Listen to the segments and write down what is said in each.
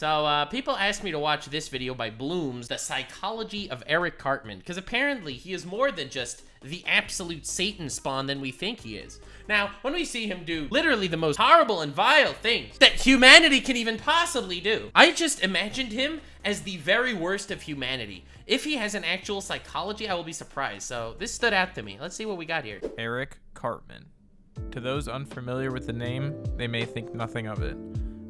So, people asked me to watch this video by Bloom's, The Psychology of Eric Cartman, because apparently he is more than just the absolute Satan spawn than we think he is. Now, when we see him do literally the most horrible and vile things that humanity can even possibly do, I just imagined him as the very worst of humanity. If he has an actual psychology, I will be surprised. So, this stood out to me. Let's see what we got here. Eric Cartman. To those unfamiliar with the name, they may think nothing of it.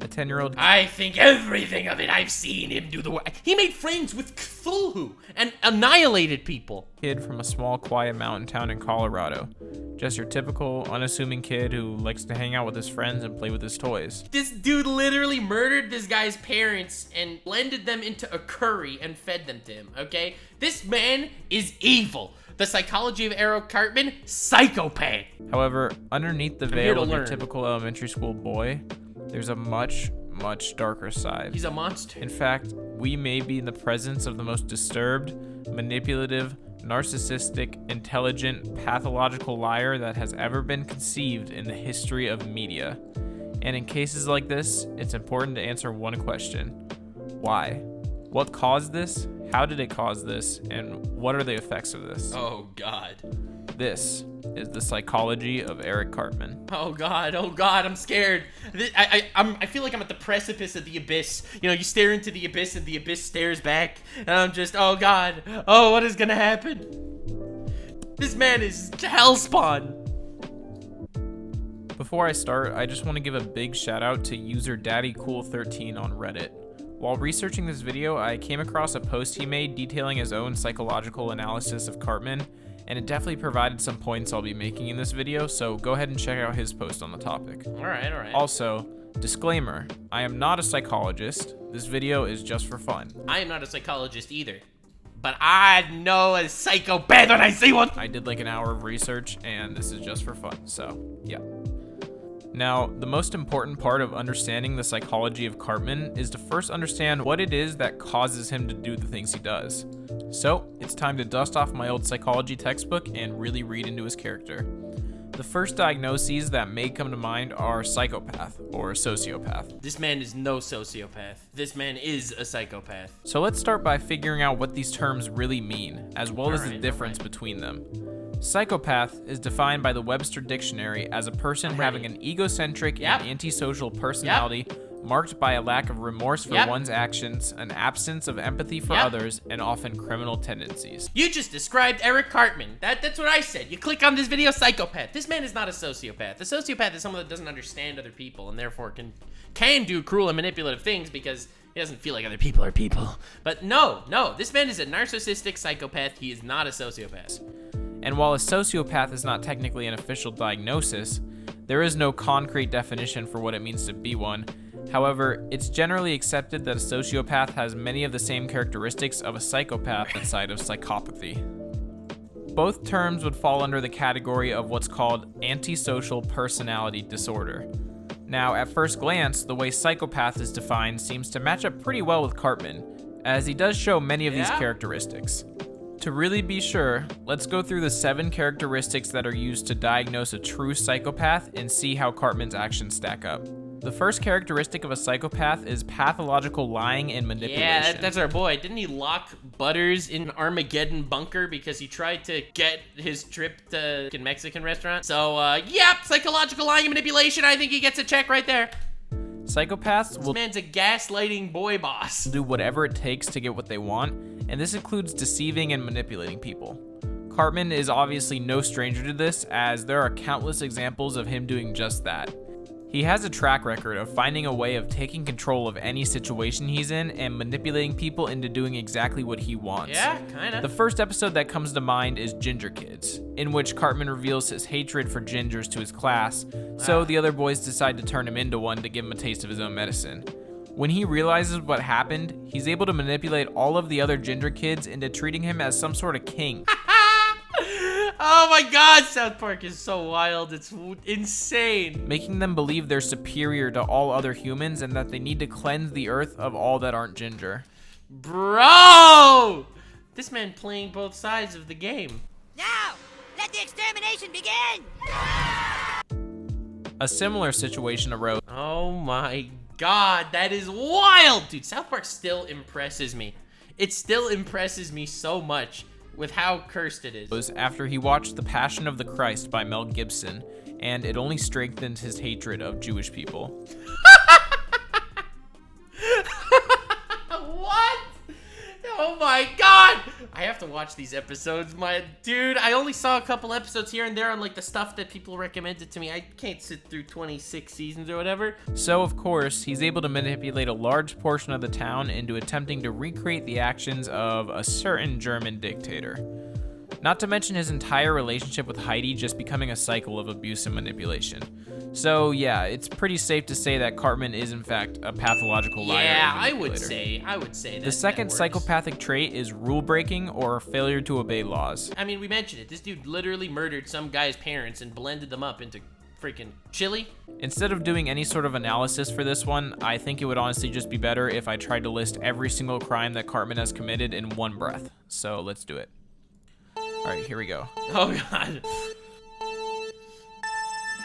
A 10-year-old... I think everything of it. I've seen him do the work. He made friends with Cthulhu and annihilated people. Kid from a small, quiet mountain town in Colorado. Just your typical, unassuming kid who likes to hang out with his friends and play with his toys. This dude literally murdered this guy's parents and blended them into a curry and fed them to him, okay? This man is evil. The Psychology of Eric Cartman, psychopath. However, underneath the veil of your typical elementary school boy, there's a much, much darker side. He's a monster. In fact, we may be in the presence of the most disturbed, manipulative, narcissistic, intelligent, pathological liar that has ever been conceived in the history of media. And in cases like this, it's important to answer one question. Why? What caused this? How did it cause this? And what are the effects of this? Oh, God. This is the Psychology of Eric Cartman. Oh God, I'm scared. I feel like I'm at the precipice of the abyss. You know, you stare into the abyss and the abyss stares back. And I'm just, oh God, oh, what is gonna happen? This man is hellspawn. Before I start, I just want to give a big shout out to user DaddyCool13 on Reddit. While researching this video, I came across a post he made detailing his own psychological analysis of Cartman, and it definitely provided some points I'll be making in this video, so go ahead and check out his post on the topic. All right. Also, disclaimer, I am not a psychologist. This video is just for fun. I am not a psychologist either, but I know a psychopath when I see one. I did like an hour of research, and this is just for fun, so yeah. Now, the most important part of understanding the psychology of Cartman is to first understand what it is that causes him to do the things he does. So, it's time to dust off my old psychology textbook and really read into his character. The first diagnoses that may come to mind are psychopath or sociopath. This man is no sociopath. This man is a psychopath. So let's start by figuring out what these terms really mean, as well as the difference between them. Psychopath is defined by the Webster Dictionary as a person having an egocentric and antisocial personality marked by a lack of remorse for one's actions, an absence of empathy for others, and often criminal tendencies. You just described Eric Cartman. That's what I said. You click on this video, psychopath. This man is not a sociopath. A sociopath is someone that doesn't understand other people and therefore can do cruel and manipulative things because he doesn't feel like other people are people. But no, this man is a narcissistic psychopath. He is not a sociopath. And while a sociopath is not technically an official diagnosis, there is no concrete definition for what it means to be one. However, it's generally accepted that a sociopath has many of the same characteristics of a psychopath inside of psychopathy. Both terms would fall under the category of what's called antisocial personality disorder. Now, at first glance, the way psychopath is defined seems to match up pretty well with Cartman, as he does show many of these characteristics. To really be sure, let's go through the 7 characteristics that are used to diagnose a true psychopath and see how Cartman's actions stack up. The first characteristic of a psychopath is pathological lying and manipulation. Yeah, that's our boy. Didn't he lock Butters in an Armageddon bunker because he tried to get his trip to a Mexican restaurant? So, yep, psychological lying and manipulation. I think he gets a check right there. Psychopaths will... This man's a gaslighting boy boss. ...do whatever it takes to get what they want, and this includes deceiving and manipulating people. Cartman is obviously no stranger to this, as there are countless examples of him doing just that. He has a track record of finding a way of taking control of any situation he's in and manipulating people into doing exactly what he wants. Yeah, kinda. The first episode that comes to mind is Ginger Kids, in which Cartman reveals his hatred for gingers to his class, so the other boys decide to turn him into one to give him a taste of his own medicine. When he realizes what happened, he's able to manipulate all of the other ginger kids into treating him as some sort of king. Oh my God, South Park is so wild. It's insane. Making them believe they're superior to all other humans and that they need to cleanse the earth of all that aren't ginger. Bro! This man playing both sides of the game. Now, let the extermination begin! A similar situation arose. Oh my god, that is wild! Dude, South Park still impresses me. It still impresses me so much with how cursed it is. Was after he watched The Passion of the Christ by Mel Gibson, and it only strengthened his hatred of Jewish people. What? Oh my god! I have to watch these episodes, my dude. I only saw a couple episodes here and there on like the stuff that people recommended to me. I can't sit through 26 seasons or whatever. So, of course, he's able to manipulate a large portion of the town into attempting to recreate the actions of a certain German dictator. Not to mention his entire relationship with Heidi just becoming a cycle of abuse and manipulation. So yeah, it's pretty safe to say that Cartman is in fact a pathological liar. Yeah, and I would manipulator. say that. The second that works. psychopathic trait is rule breaking or failure to obey laws. I mean, we mentioned it. This dude literally murdered some guy's parents and blended them up into freaking chili. Instead of doing any sort of analysis for this one, I think it would honestly just be better if I tried to list every single crime that Cartman has committed in one breath. So let's do it. All right, here we go. Oh god.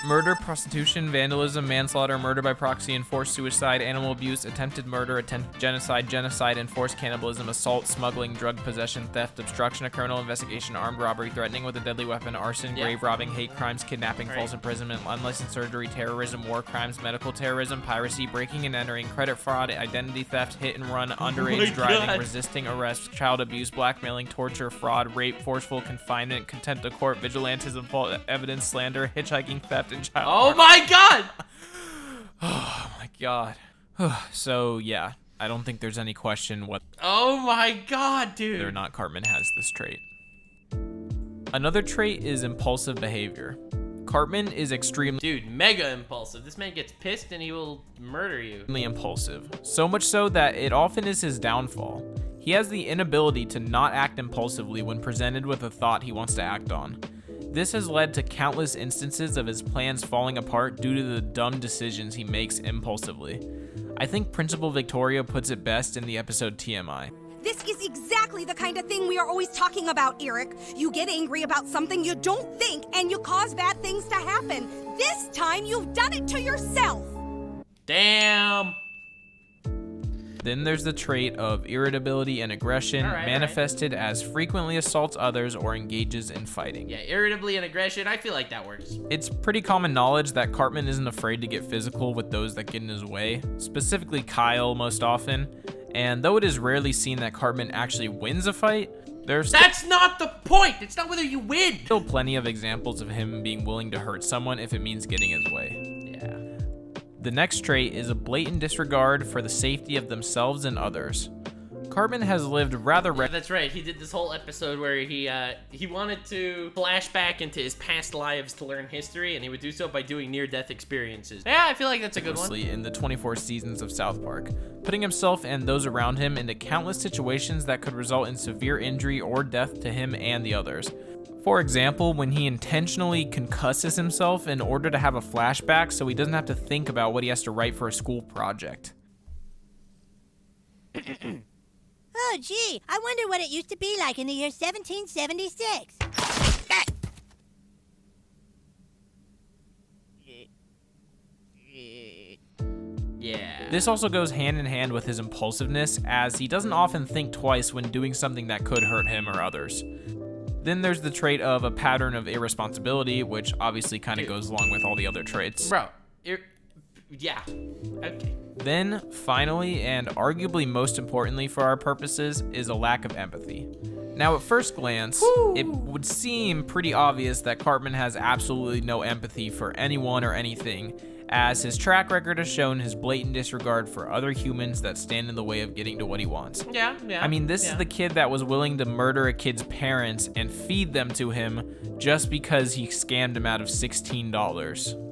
Murder, prostitution, vandalism, manslaughter, murder by proxy, enforced suicide, animal abuse, attempted murder, attempted genocide, genocide, enforced cannibalism, assault, smuggling, drug possession, theft, obstruction of criminal investigation, armed robbery, threatening with a deadly weapon, arson, grave robbing, hate crimes, kidnapping, false imprisonment, unlicensed surgery, terrorism, war crimes, medical terrorism, piracy, breaking and entering, credit fraud, identity theft, hit and run, underage driving, resisting arrest, child abuse, blackmailing, torture, fraud, rape, forceful confinement, contempt of court, vigilantism, false evidence, slander, hitchhiking, theft, and child Oh my god! Oh my god. So yeah, I don't think there's any question whether Oh my god, dude. or not Cartman has this trait. Another trait is impulsive behavior. Cartman is extremely Dude, mega impulsive. This man gets pissed and he will murder you. impulsive. So much so that it often is his downfall. He has the inability to not act impulsively when presented with a thought he wants to act on. This has led to countless instances of his plans falling apart due to the dumb decisions he makes impulsively. I think Principal Victoria puts it best in the episode TMI. This is exactly the kind of thing we are always talking about, Eric. You get angry about something you don't think, and you cause bad things to happen. This time, you've done it to yourself. Damn. Then there's the trait of irritability and aggression, manifested as frequently assaults others or engages in fighting. Yeah, irritably and aggression, I feel like that works. It's pretty common knowledge that Cartman isn't afraid to get physical with those that get in his way, specifically Kyle most often. And though it is rarely seen that Cartman actually wins a fight, That's not the point! It's not whether you win! still plenty of examples of him being willing to hurt someone if it means getting his way. Yeah. The next trait is a blatant disregard for the safety of themselves and others. Cartman has lived rather That's right. He did this whole episode where he wanted to flash back into his past lives to learn history, and he would do so by doing near-death experiences. Yeah, I feel like that's a good one. in the 24 seasons of South Park, putting himself and those around him into countless situations that could result in severe injury or death to him and the others. For example, when he intentionally concusses himself in order to have a flashback so he doesn't have to think about what he has to write for a school project. Oh, gee, I wonder what it used to be like in the year 1776. Yeah. This also goes hand in hand with his impulsiveness, as he doesn't often think twice when doing something that could hurt him or others. Then there's the trait of a pattern of irresponsibility, which obviously kind of goes along with all the other traits. Bro, yeah. Okay. Then, finally, and arguably most importantly for our purposes, is a lack of empathy. Now, at first glance, it would seem pretty obvious that Cartman has absolutely no empathy for anyone or anything, as his track record has shown his blatant disregard for other humans that stand in the way of getting to what he wants. Yeah. I mean, this is the kid that was willing to murder a kid's parents and feed them to him just because he scammed him out of $16.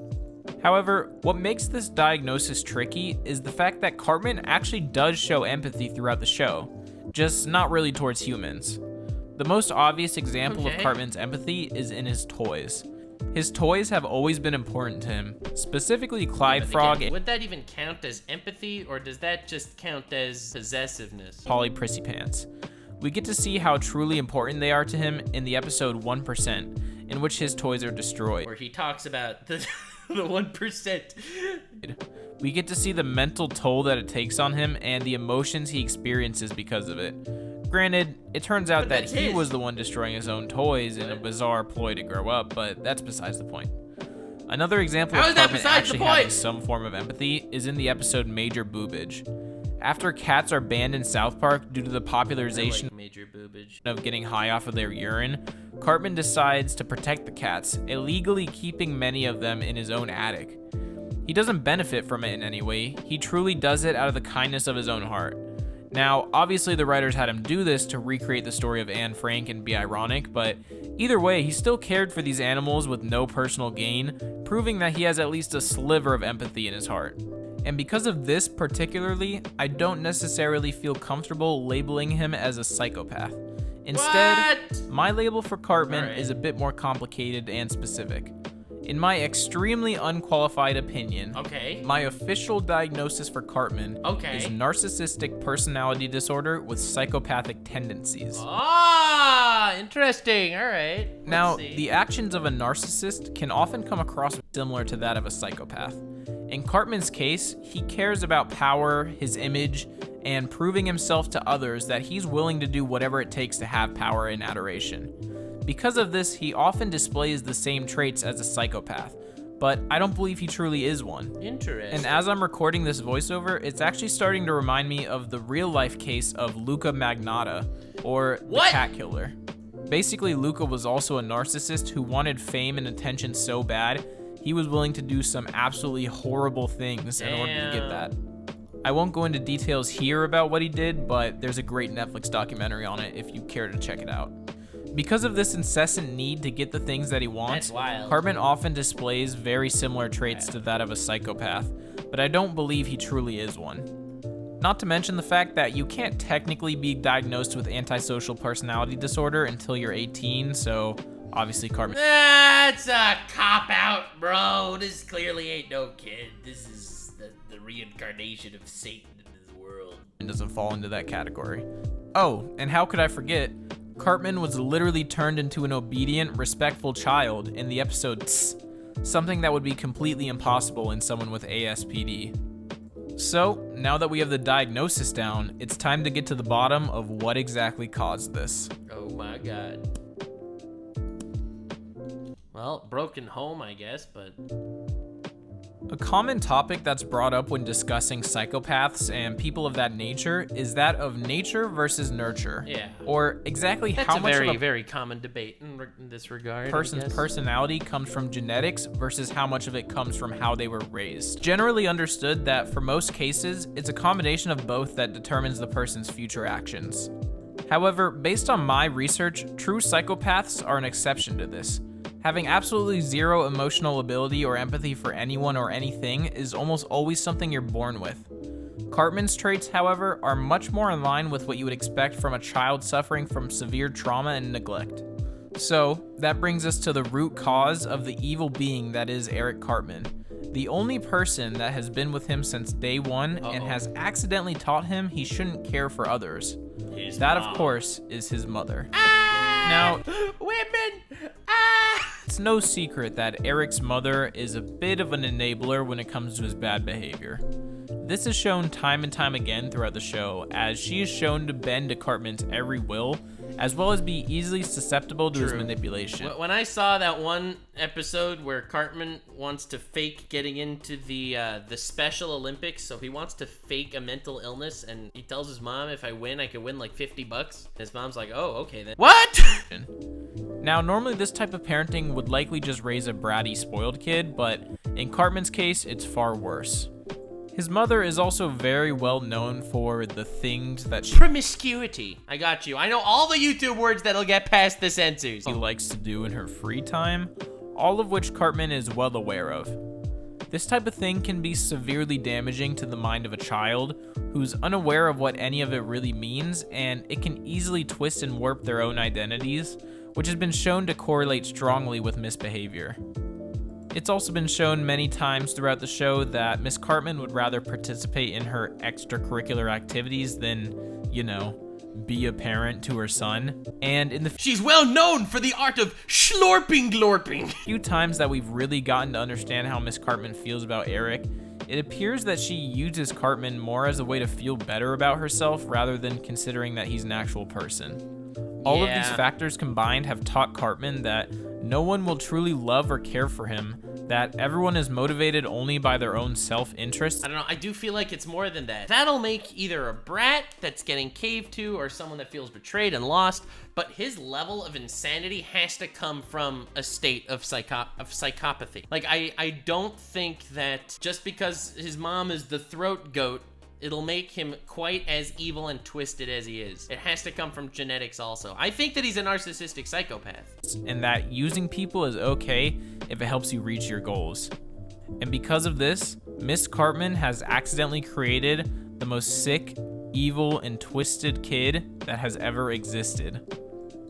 However, what makes this diagnosis tricky is the fact that Cartman actually does show empathy throughout the show, just not really towards humans. The most obvious example of Cartman's empathy is in his toys. His toys have always been important to him, specifically Clyde Frog and would that even count as empathy, or does that just count as possessiveness? Polly Prissy Pants. We get to see how truly important they are to him in the episode 1%, in which his toys are destroyed. Where he talks about the 1%. We get to see the mental toll that it takes on him and the emotions he experiences because of it. Granted, it turns out that he was the one destroying his own toys in a bizarre ploy to grow up, but that's besides the point. Another example of Cartman actually having some form of empathy is in the episode Major Boobage. After cats are banned in South Park due to the popularization of getting high off of their urine, Cartman decides to protect the cats, illegally keeping many of them in his own attic. He doesn't benefit from it in any way, he truly does it out of the kindness of his own heart. Now, obviously the writers had him do this to recreate the story of Anne Frank and be ironic, but either way, he still cared for these animals with no personal gain, proving that he has at least a sliver of empathy in his heart. And because of this particularly, I don't necessarily feel comfortable labeling him as a psychopath. Instead, my label for Cartman is a bit more complicated and specific. In my extremely unqualified opinion, my official diagnosis for Cartman is narcissistic personality disorder with psychopathic tendencies. Ah, interesting. All right. Now, the actions of a narcissist can often come across similar to that of a psychopath. In Cartman's case, he cares about power, his image, and proving himself to others that he's willing to do whatever it takes to have power and adoration. Because of this, he often displays the same traits as a psychopath, but I don't believe he truly is one. Interesting. And as I'm recording this voiceover, it's actually starting to remind me of the real-life case of Luca Magnotta, or the cat killer. Basically, Luca was also a narcissist who wanted fame and attention so bad, he was willing to do some absolutely horrible things in order to get that. I won't go into details here about what he did, but there's a great Netflix documentary on it if you care to check it out. Because of this incessant need to get the things that he wants, Cartman often displays very similar traits to that of a psychopath, but I don't believe he truly is one. Not to mention the fact that you can't technically be diagnosed with antisocial personality disorder until you're 18, so obviously Cartman... That's a cop-out, bro. This clearly ain't no kid. This is the reincarnation of Satan in this world. Doesn't fall into that category. Oh, and how could I forget? Cartman was literally turned into an obedient, respectful child in the episode Tss, something that would be completely impossible in someone with ASPD. So, now that we have the diagnosis down, it's time to get to the bottom of what exactly caused this. Oh my god. Well, broken home, I guess, but... A common topic that's brought up when discussing psychopaths and people of that nature is that of nature versus nurture. Yeah. Or exactly that's how much of a very common debate in this regard. Person's personality comes from genetics versus how much of it comes from how they were raised. Generally understood that for most cases, it's a combination of both that determines the person's future actions. However, based on my research, true psychopaths are an exception to this. Having absolutely zero emotional ability or empathy for anyone or anything is almost always something you're born with. Cartman's traits, however, are much more in line with what you would expect from a child suffering from severe trauma and neglect. So, that brings us to the root cause of the evil being that is Eric Cartman, the only person that has been with him since day one and has accidentally taught him he shouldn't care for others. That, of course, is his mother. Now, women! It's no secret that Eric's mother is a bit of an enabler when it comes to his bad behavior. This is shown time and time again throughout the show, as she is shown to bend to Cartman's every will, as well as be easily susceptible to his manipulation. When I saw that one episode where Cartman wants to fake getting into the Special Olympics, so he wants to fake a mental illness, and he tells his mom, if I win, I could win like $50. His mom's like, oh, okay then. What? Now, normally this type of parenting would likely just raise a bratty, spoiled kid, but in Cartman's case, it's far worse. His mother is also very well known for the things that she... Promiscuity. I got you. I know all the YouTube words that'll get past the censors. She likes to do in her free time, all of which Cartman is well aware of. This type of thing can be severely damaging to the mind of a child who's unaware of what any of it really means, and it can easily twist and warp their own identities, which has been shown to correlate strongly with misbehavior. It's also been shown many times throughout the show that Miss Cartman would rather participate in her extracurricular activities than, you know, be a parent to her son. And in the she's well known for the art of schlorping glorping. few times that we've really gotten to understand how Miss Cartman feels about Eric, It appears that she uses Cartman more as a way to feel better about herself rather than considering that he's an actual person. All of these factors combined have taught Cartman that no one will truly love or care for him, that everyone is motivated only by their own self-interest. I don't know, I do feel like it's more than that. That'll make either a brat that's getting caved to or someone that feels betrayed and lost, but his level of insanity has to come from a state of psychopathy. Like, I don't think that just because his mom is the throat goat, it'll make him quite as evil and twisted as he is. It has to come from genetics also. I think that he's a narcissistic psychopath. And that using people is okay if it helps you reach your goals. And because of this, Miss Cartman has accidentally created the most sick, evil, and twisted kid that has ever existed.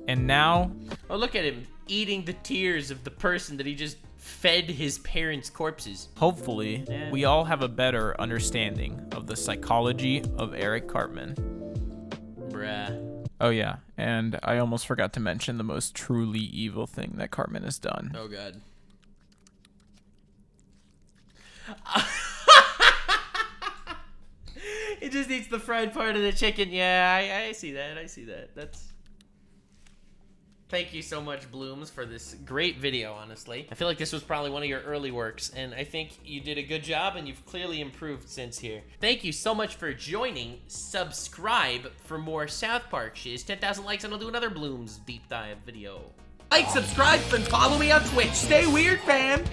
And now... Oh, look at him eating the tears of the person that he just fed his parents' corpses. Hopefully, we all have a better understanding of the psychology of Eric Cartman. Bruh. Oh yeah, and I almost forgot to mention the most truly evil thing that Cartman has done. Oh god. He just eats the fried part of the chicken. Yeah, I see that. I see that. That's... Thank you so much, Blooms, for this great video, honestly. I feel like this was probably one of your early works, and I think you did a good job, and you've clearly improved since here. Thank you so much for joining. Subscribe for more South Park shiz. 10,000 likes, and I'll do another Blooms deep dive video. Like, subscribe, and follow me on Twitch. Stay weird, fam!